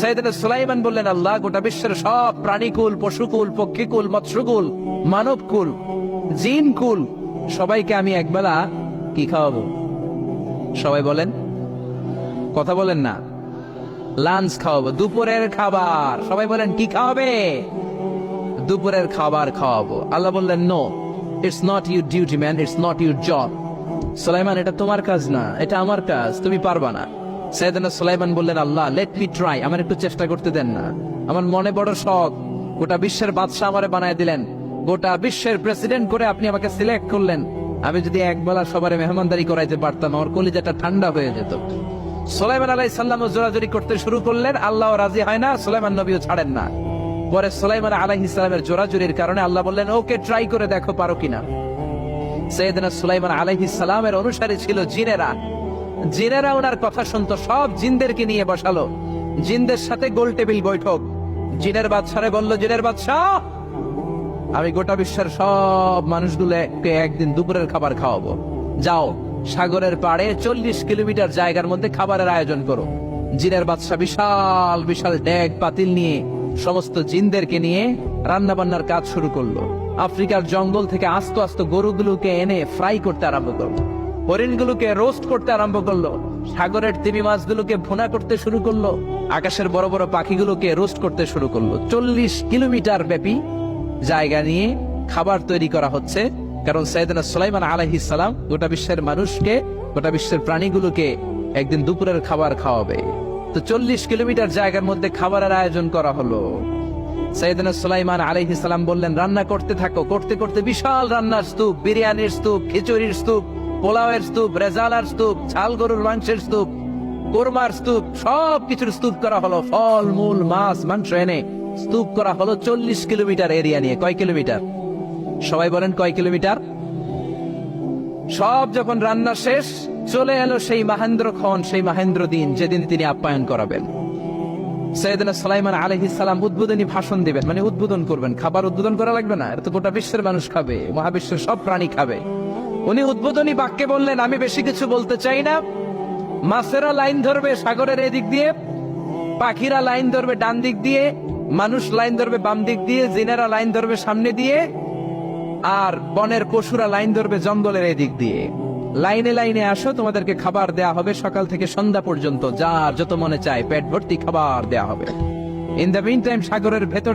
সাইয়েদনা সুলাইমান বললেন, আল্লাহ, গোটা বিশ্বের সব প্রাণীকুল, পশুকুল, পক্ষীকুল, মৎস্যকুল, মানবকুল, জিনকুল সবাইকে আমি একবেলা কি খাওয়াবো? সবাই বলেন, কথা বলেন না। লাঞ্চ খাওয়াবো, দুপুরের খাবার। সবাই বলেন, কি খাওয়াবে? দুপুরের খাবার খাওয়াবো। আল্লাহ বললেন, no, it's not your duty man, it's not your job. Sulaiman, এটা তোমার কাজ না, এটা আমার কাজ, তুমি পারবা না। সাইয়েদনা সুলাইমান বললেন, আল্লাহ, লেট মি ট্রাই, আমার একটু চেষ্টা করতে দেন না। আমার মনে বড় শখ, গোটা বিশ্বের বাদশাহ আমারে বানায় দিলেন, গোটা বিশ্বের প্রেসিডেন্ট করে আপনি আমাকে সিলেক্ট করলেন। আমি যদি একবেলা সবারে মেহমানদারি করাইতে পারতাম, আমার কলিজাটা ঠান্ডা হয়ে যেত। সুলাইমান আলাইহিস সালাম জোরাজুরি করতে শুরু করলেন, আল্লাহ রাজি হয় না, সুলাইমান নবীও ছাড়েন না। পরে সুলাইমান আলাইহিস সালামের জোরাজুরির কারণে আল্লাহ বললেন, ওকে, ট্রাই করে দেখো পারো কিনা। সাইয়েদনা সুলাইমান আলাইহিস সালামের অনুসারী ছিল জিনেরা। জিনেরা ওনার কথা শুনতো, সব জিনদেরকে নিয়ে বসালো, জিনদের সাথে গোল টেবিল বৈঠক। জিনের বাদশারে বলল, জিনের বাদশাহ, আমি গোটা বিশ্বের সব মানুষগুলোকে একদিন দুপুরের খাবার খাওয়াবো। যাও, সাগরের পাড়ে 40 কিলোমিটার জায়গার মধ্যে খাবারের আয়োজন করো। জিনের বাদশা বিশাল বিশাল ডেক পাতিল নিয়ে সমস্ত জিনদেরকে নিয়ে রান্না বান্নার কাজ শুরু করলো। আফ্রিকার জঙ্গল থেকে আস্ত আস্ত গরুগুলোকে এনে ফ্রাই করতে আরম্ভ করলো, হরিণগুলোকে রোস্ট করতে আরম্ভ করলো, সাগরের তিমি মাছগুলোকে ভুনা করতে শুরু করলো, আকাশের বড় বড় পাখিগুলোকে রোস্ট করতে শুরু করলো। 40 কিলোমিটার ব্যাপী জায়গা নিয়ে খাবার তৈরি করা হচ্ছে, কারণ সাইয়েদনা সুলাইমান আলাইহিস সালাম গোটা বিশ্বের মানুষকে, গোটা বিশ্বের প্রাণীগুলোকে একদিন দুপুরের খাবার খাওয়াবে। তো 40 কিলোমিটার জায়গার মধ্যে খাবারের আয়োজন করা হলো। সাইয়েদনা সুলাইমান আলাইহিস সালাম বললেন, রান্না করতে থাকো। করতে করতে বিশাল রান্নার স্তূপ, বিরিয়ানির স্তূপ, খিচুড়ির স্তূপ, পোলাওয়ের স্তূপ, রেজালার স্তূপ, ঝাল গরুর মাংসের স্তূপ, কোরমার স্তূপ, সব কিছুর স্তূপ করা হলো। ফল মূল, মাছ, মাংস এনে স্তূপ করা হলো 40 কিলোমিটার এরিয়া নিয়ে। কয় কিলোমিটার? সবাই বলেন, কয় কিলোমিটার? সব যখন রান্না শেষ, চলে এলো সেই মহেন্দ্রক্ষণ, সেই মহেন্দ্র দিন, যেদিন তিনি আপ্যায়ন করাবেন। সাইয়েদনা সুলাইমান আলাইহিস সালাম উদ্বোধনী ভাষণ দিবেন, মানে উদ্বোধন করবেন। খাবার উদ্বোধন করা লাগবে না, এটা তো গোটা বিশ্বের মানুষ খাবে, মহাবিশ্বের সব প্রাণী খাবে। উনি উদ্বোধনী বাক্যে বললেন, আমি বেশি কিছু বলতে চাই না। মাছেরা লাইন ধরবে সাগরের এদিক দিয়ে, পাখিরা লাইন ধরবে ডান দিক দিয়ে, মানুষ লাইন ধরবে বাম দিক দিয়ে, জিনেরা লাইন ধরবে সামনে দিয়ে, আর বনের পশুরা লাইন ধরবে জঙ্গলের এদিক দিয়ে। লাইনে লাইনে আসো, তোমাদেরকে খাবার দেয়া হবে সকাল থেকে সন্ধ্যা পর্যন্ত, যার যত মনে চায় পেট ভর্তি খাবার দেয়া হবে। ইন দ্য মিন টাইম সাগরের ভেতর